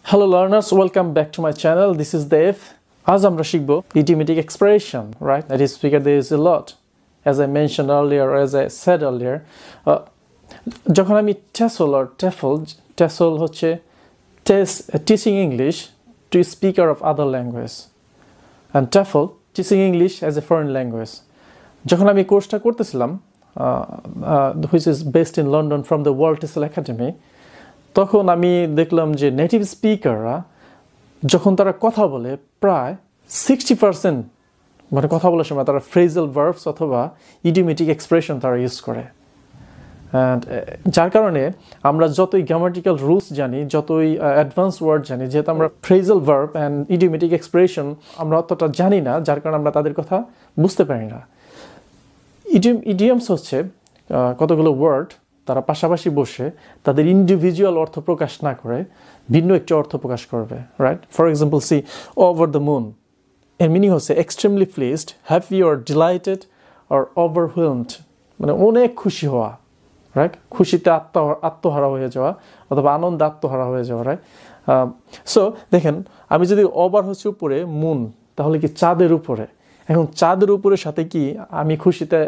Hello learners, welcome back to my channel. This is Dev. আজ আমরা শিখব idiomatic expression, right? That is because there is a lot. As I mentioned earlier, or as I said earlier, যখন আমি TESOL or TEFL হচ্ছে teaching English to a speaker of other language, and TEFL teaching English as a foreign language. যখন আমি কোর্সটা করতেছিলাম, which is based in London from the World TESOL Academy, তখন আমি দেখলাম যে নেটিভ স্পিকাররা যখন তারা কথা বলে প্রায় 60% মানে কথা বলার সময় তারা ফ্রেজাল ভার্বস অথবা ইডিওমেটিক এক্সপ্রেশন তারা ইউজ করে। অ্যান্ড যার কারণে আমরা যতই গ্রামাটিক্যাল রুলস জানি, যতই অ্যাডভান্স ওয়ার্ড জানি, যেহেতু আমরা phrasal verb and idiomatic expression আমরা অতটা জানি না, যার কারণে আমরা তাদের কথা বুঝতে পারি না। ইডিয়মস হচ্ছে কতগুলো ওয়ার্ড তারা পাশাপাশি বসে তাদের ইন্ডিভিজুয়াল অর্থ প্রকাশ না করে ভিন্ন একটি অর্থ প্রকাশ করবে, right? For example, see over the moon, এর মিনিং হচ্ছে extremely pleased, happy or delighted or overwhelmed, মানে অনেক খুশি হওয়া, রাইট? খুশিতে আত্মহারা হয়ে যাওয়া অথবা আনন্দে আত্মহারা হয়ে যাওয়া, রাইট? সো দেখেন, আমি যদি ওভার হচ্ছে উপরে, মুন তাহলে কি চাঁদের উপরে। এখন চাঁদের উপরের সাথে কি আমি খুশিতে,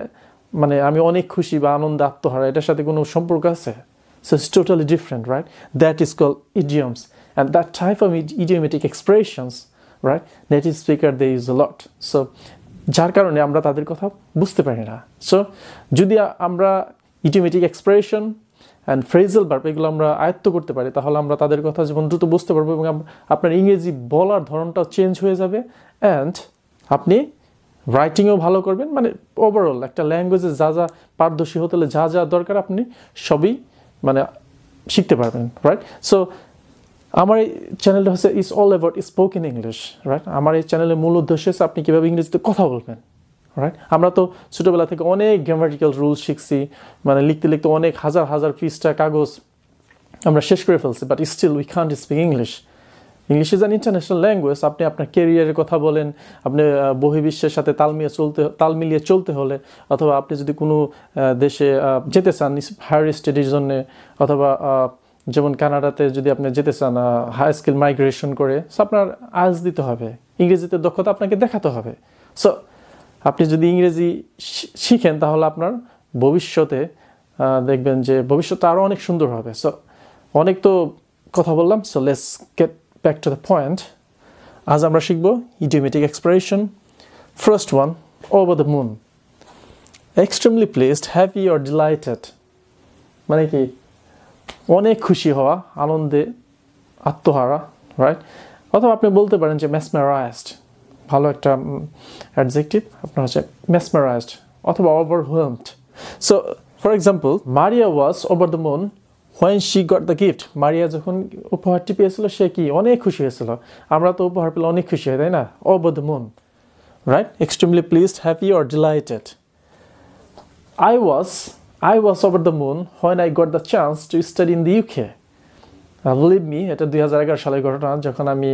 মানে আমি অনেক খুশি বা আনন্দে আত্মহারা, এটার সাথে কোনো সম্পর্ক আছে? So it's totally different, right? That is called idioms, and that type of idiomatic expressions, right? Native speaker they use a lot. So যার কারণে আমরা তাদের কথা বুঝতে পারি না। So যদি আমরা idiomatic expression and phrasal verb এগুলো আমরা আয়ত্ত করতে পারি, তাহলে আমরা তাদের কথা যেমন দ্রুত বুঝতে পারবো এবং আপনার ইংরেজি বলার ধরনটাও চেঞ্জ হয়ে যাবে, and আপনি রাইটিংও ভালো করবেন। মানে ওভারঅল একটা ল্যাঙ্গুয়েজে যা যা পারদর্শী হতে হলে যা যা দরকার আপনি সবই মানে শিখতে পারবেন, রাইট? সো আমার এই চ্যানেলটা হচ্ছে it's all about spoken English, right? আমার এই চ্যানেলের মূল উদ্দেশ্য হচ্ছে আপনি কীভাবে ইংরেজিতে কথা বলবেন, রাইট? আমরা তো ছোটোবেলা থেকে অনেক গ্রামাটিক্যাল রুলস শিখছি, মানে লিখতে লিখতে অনেক হাজার হাজার পৃষ্ঠা কাগজ আমরা শেষ করে ফেলছি, but still we can't speak English. English is an international language. আপনি আপনার কেরিয়ারের কথা বলেন, আপনি বহির্বিশ্বের সাথে তাল মিলিয়ে চলতে হলে, অথবা আপনি যদি কোনো দেশে যেতে চান হায়ার স্টাডির জন্যে, অথবা যেমন কানাডাতে যদি আপনি যেতে চান হাই স্কিল মাইগ্রেশন করে, সো আপনার আজ দিতে হবে, ইংরেজিতে দক্ষতা আপনাকে দেখাতে হবে। সো আপনি যদি ইংরেজি শিখেন তাহলে আপনার ভবিষ্যতে দেখবেন যে ভবিষ্যৎটা আরও অনেক সুন্দর হবে। সো অনেক তো কথা বললাম, so let's get back to the point. আজ আমরা শিখব idiomatic expression. First one, over the moon. Extremely pleased, happy or delighted. মানে কি অনেক খুশি হওয়া, আনন্দে আত্মহারা, রাইট? অথবা আপনি বলতে পারেন যে mesmerized, ভালো একটা অ্যাডজেক্টিভ আপনার হচ্ছে mesmerized, অথবা overwhelmed. So for example, Maria was over the moon when she got the gift. মারিয়া যখন উপহারটি পেয়েছিল সে কি অনেক খুশি হয়েছিল। আমরা তো উপহার পেলে অনেক খুশি হয়, তাই না? Over the moon, right? Extremely pleased, happy or delighted. I was over the moon when I got the chance to study in the UK. Believe me, এটা 2011 সালের ঘটনা। যখন আমি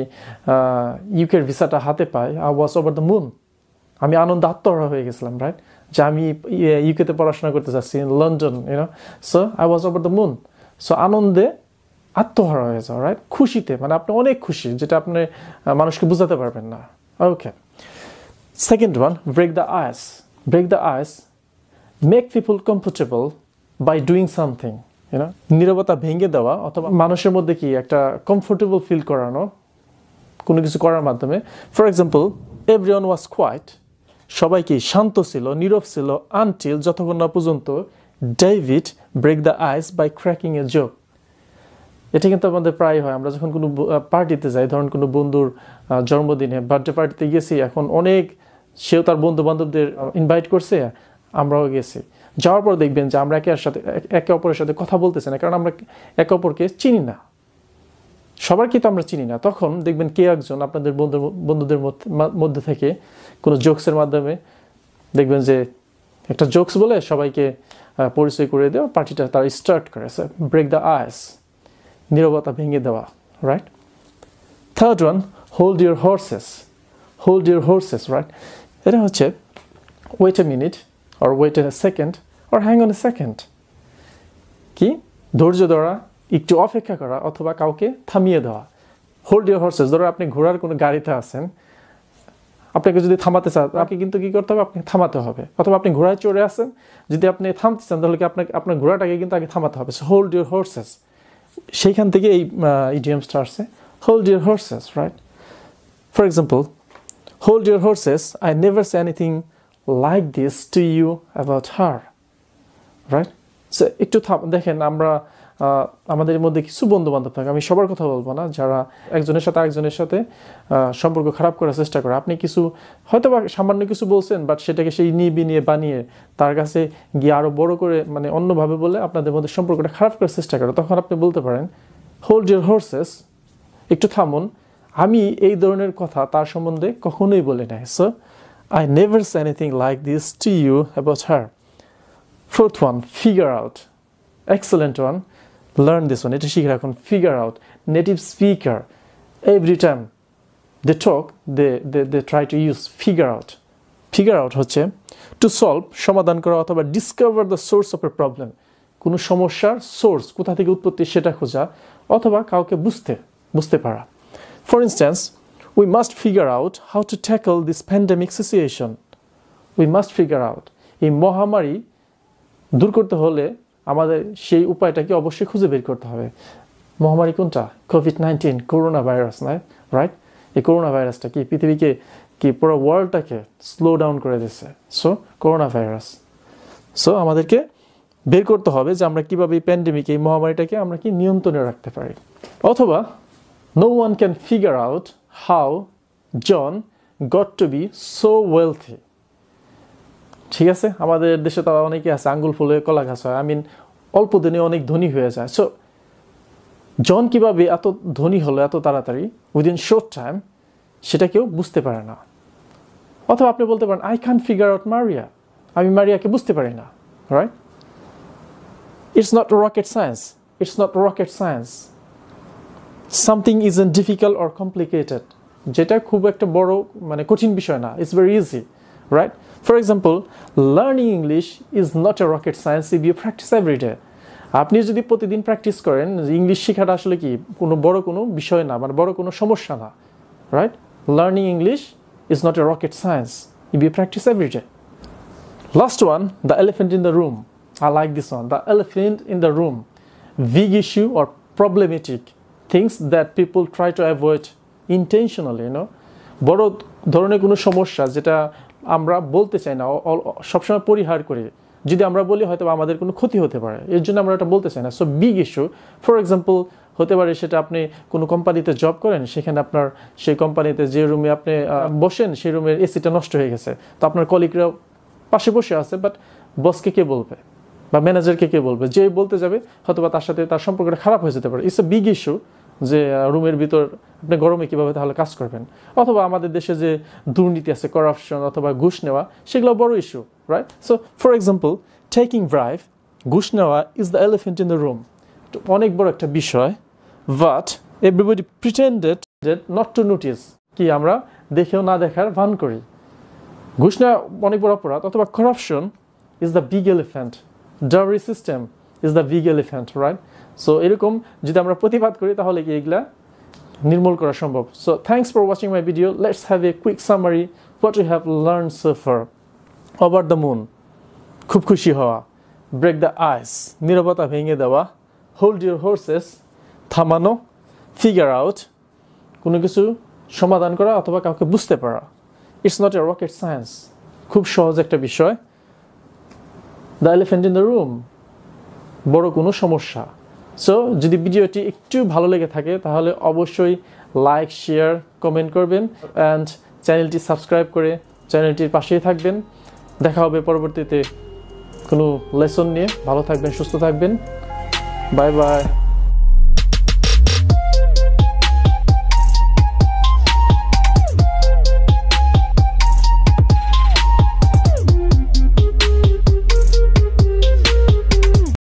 ইউকের ভিসাটা হাতে পাই, I was over the moon. আমি আনন্দে আত্মহারা হয়ে গেছিলাম, রাইট? যে আমি ইউকেতে পড়াশোনা করতে চাচ্ছি, London, so I was over the moon. So আনন্দে আত্মহারা হয়ে যাওয়া, রাইট? খুশিতে, মানে আপনি অনেক খুশি, যেটা আপনি মানুষকে বোঝাতে পারবেন না। Okay, second one, break the ice. Break the ice, make people comfortable by doing something, নীরবতা ভেঙে দেওয়া অথবা মানুষের মধ্যে কি একটা কমফোর্টেবল ফিল করানো কোনো কিছু করার মাধ্যমে। For example, everyone was quite, সবাই কি শান্ত ছিল, নীরব ছিল, আনটিল যতক্ষণ না পর্যন্ত David break the ice by cracking a joke. এটা কিন্তু আমাদের প্রায় হয়। আমরা যখন কোনো পার্টিতে যাই, ধরুন কোনো বন্ধুর জন্মদিনে বার্থডে পার্টিতে গেছি, এখন অনেক সেও তার বন্ধু বান্ধবদের ইনভাইট করছে, আমরাও গেছি। যাওয়ার পর দেখবেন যে আমরা একে অপরের সাথে কথা বলতেছি না, কারণ আমরা একে অপরকে চিনি না, সবারকে তো আমরা চিনি না। তখন দেখবেন কে একজন আপনাদের বন্ধুদের মধ্যে থেকে কোনো জোকসের মাধ্যমে দেখবেন যে একটা জোকস বলে সবাইকে পরিচয় করে দেওয়া, পার্টিটা তারা স্টার্ট করেছে। ব্রেক দ্য আইস, নীরবতা ভেঙে দেওয়া, right? Third one, hold your horses. Hold your horses, right? এটা হচ্ছে wait a minute or wait a second or hang on a second. কি ধৈর্য ধরা, একটু অপেক্ষা করা অথবা কাউকে থামিয়ে দেওয়া। হোল্ড ইউর হর্সেস, ধরো আপনি ঘোড়ার কোনো গাড়িতে আছেন, আপনাকে যদি থামাতে চান আপনি কিন্তু কি করতে হবে, আপনাকে থামাতে হবে। অথবা আপনি ঘোড়ায় চড়ে আছেন, যদি আপনি থামতে চান তাহলে কি আপনার ঘোড়াটাকে কিন্তু আগে থামাতে হবে। হোল্ড ইউর হর্সেস, সেইখান থেকে এই ইডিয়ামসটা আসছে, hold your horses, right? For example, hold your horses, I never say anything like this to you about her, right? So একটু দেখেন, আমরা আমাদের মধ্যে কিছু বন্ধু বান্ধব থাকে, আমি সবার কথা বলবো না, যারা একজনের সাথে আরেকজনের সাথে সম্পর্ক খারাপ করার চেষ্টা করে। আপনি কিছু হয়তো বা সামান্য কিছু বলছেন, বাট সেটাকে সেই নিয়ে বানিয়ে তার কাছে গিয়ে আরও বড় করে মানে অন্যভাবে বলে আপনাদের মধ্যে সম্পর্কটা খারাপ করার চেষ্টা করে। তখন আপনি বলতে পারেন, হোল্ড ইউর হর্সেস, একটু থামুন, আমি এই ধরনের কথা তার সম্বন্ধে কখনোই বলি নাই। So I never say anything like this to you about her. Fourth one, figure out. Excellent one. Learn this one. এটা শিখে রাখুন, figure out. Native speaker, every time they talk, they try to use figure out. Figure out হচ্ছে to solve, সমাধান করা, অথবা discover the source of a problem. কোনো সমস্যার source কোথা থেকে উৎপত্তি সেটা খোঁজা, অথবা কাউকে বুঝতে পারা। For instance, we must figure out how to tackle this pandemic situation. We must figure out. এই মহামারী দূর করতে হলে আমাদের সেই উপায়টাকে অবশ্যই খুঁজে বের করতে হবে। মহামারী কোনটা? কোভিড-19, করোনা ভাইরাস, না? রাইট? এই করোনা ভাইরাসটা কি পৃথিবীকে, কি পুরো ওয়ার্ল্ডটাকে স্লো ডাউন করে দিচ্ছে। So corona virus. সো আমাদেরকে বের করতে হবে যে আমরা কিভাবে এই প্যান্ডেমিক, এই মহামারীটাকে আমরা কি নিয়ন্ত্রণে রাখতে পারি। অথবা no one can figure out how John got to be so wealthy. ঠিক আছে, আমাদের দেশে তো অনেকে আছে আঙ্গুল ফুলে কলা গাছ হয়, অল্প দিনে অনেক ধনী হয়ে যায়। সো জন কিভাবে এত ধনী হলো এত তাড়াতাড়ি, উইদিন শর্ট টাইম, সেটা কেউ বুঝতে পারে না। অথবা আপনি বলতে পারেন, আই ক্যান ফিগার আউট মারিয়া, আমি মারিয়াকে বুঝতে পারি না, right? It's not rocket science, it's not rocket science. Something isn't difficult or complicated, যেটা খুব একটা বড় মানে কঠিন বিষয় না, it's very easy, right? For example, learning English is not a rocket science if you practice every day. আপনি যদি প্রতিদিন প্র্যাকটিস করেন, ইংলিশ শেখাটা আসলে কি বড় কোনো বিষয় না, মানে বড় কোনো সমস্যা না, right? Learning English is not a rocket science if you practice every day. Last one, the elephant in the room. I like this one, the elephant in the room. Big issue or problematic things that people try to avoid intentionally, বড় ধরনের কোনো সমস্যা যেটা আমরা বলতে চাই না, সবসময় পরিহার করি। যদি আমরা বলি হয়তো আমাদের কোনো ক্ষতি হতে পারে, এর জন্য আমরা এটা বলতে চাই না। So big issue, for example হতে পারে সেটা আপনি কোনো কোম্পানিতে জব করেন, সেখানে আপনার সেই কোম্পানিতে যে রুমে আপনি বসেন সেই রুমের এসিটা নষ্ট হয়ে গেছে। তো আপনার কলিগরা পাশে বসে আছে, বাট বসকে কে বলবে বা ম্যানেজারকে কে বলবে? যে বলতে যাবে হয়তো বা তার সাথে তার সম্পর্কটা খারাপ হয়ে যেতে পারে। ইটস এ বিগ ইস্যু যে রুমের ভিতর আপনি গরমে কীভাবে তাহলে কাজ করবেন। অথবা আমাদের দেশে যে দুর্নীতি আছে, করাপশন অথবা ঘুষ নেওয়া, সেগুলো বড় issue, right? So for example, taking bribe, ঘুষ নেওয়া is the elephant in the room, অনেক বড় একটা বিষয়, but everybody pretended not to notice, কি আমরা দেখেও না দেখার ভান করি। ঘুষ নেওয়া অনেক বড় অপরাধ। অথবা corruption is the big elephant, dowry system is the big elephant, right? So এরকম যদি আমরা প্রতিবাদ করি তাহলে কি এগুলা নির্মূল করা সম্ভব। So thanks for watching my video. Let's have a quick summary what you have learn so far. Over the moon, খুব খুশি হওয়া। ব্রেক দ্য আইস, নীরবতা ভেঙে দেওয়া। হোল্ড ইউর হর্সেস, থামানো। ফিগার আউট, কোনো কিছু সমাধান করা অথবা কাউকে বুঝতে পারা। It's not a rocket science, খুব সহজ একটা বিষয়। The elephant in the room, বড় কোনো সমস্যা। সো যদি ভিডিওটি একটু ভালো লেগে থাকে তাহলে অবশ্যই লাইক, শেয়ার, কমেন্ট করবেন অ্যান্ড চ্যানেলটি সাবস্ক্রাইব করে চ্যানেলটির পাশেই থাকবেন। দেখা হবে পরবর্তীতে কোনো লেসন নিয়ে। ভালো থাকবেন, সুস্থ থাকবেন। Bye bye.